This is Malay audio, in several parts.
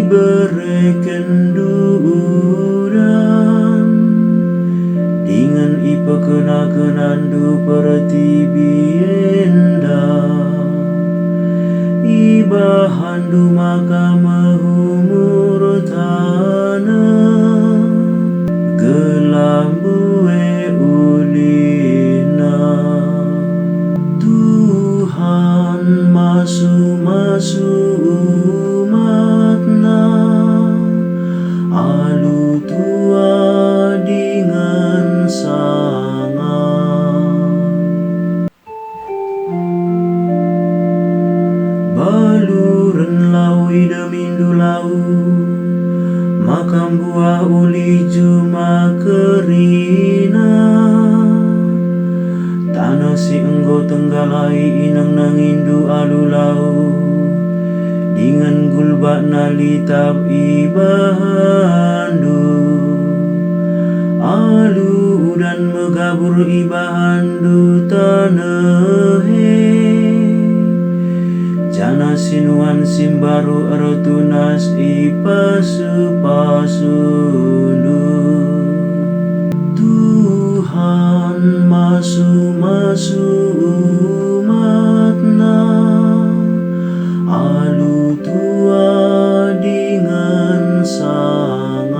bereken duran dengan ipa kenakenan du perti bienda ibahan du maka mahumur tanah gelambue ulina Tuhan masu umatna alu tua dengan sangat baluren lawi demindu lau makam buah uli juma kerina tanah si enggo tenggalai inang nangindu alu lau dengan gulbak nalitab ibahandu alu udan megabur ibahandu tanahe jana sinuan simbaru erotunas ipasu-pasundu Tuhan masu umatna alu tua dengan sangat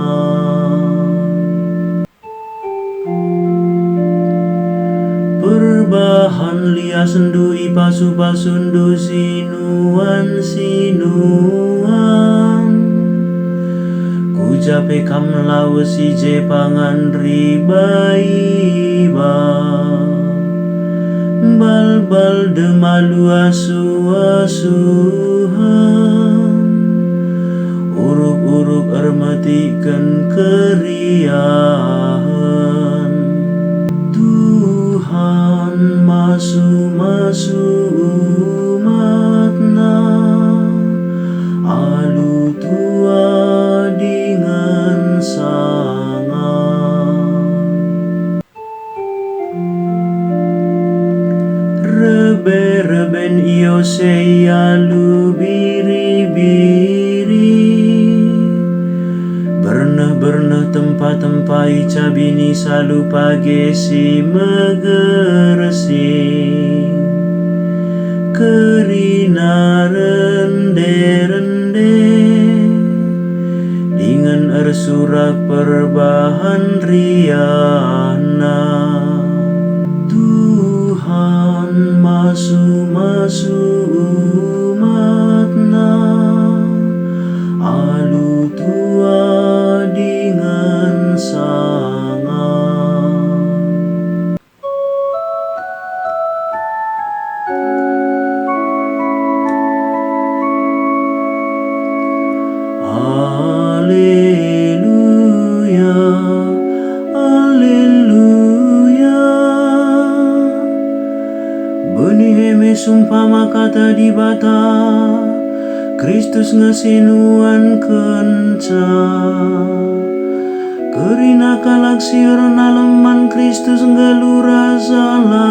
perbahan lia sendu ipasu-pasundu sinuan kujape kam lawe si jepangan ribaiba bal-bal demalu asuhan uruk-uruk ermetikan keriahan Tuhan masu umatna alu tua dengan sangat reben iyo seyalu biri-biri bernah tempat-tempai cabini salu pagesi megeresi kerina rende-rende dengan ersurak perbahan riana Tuhan masu umatna alu tua dengan sangat Haleluya Haleluya beniheme sumpama kata di bata Kristus ngesinuan kenca kerina kalak sior naleman Kristus ngelura salah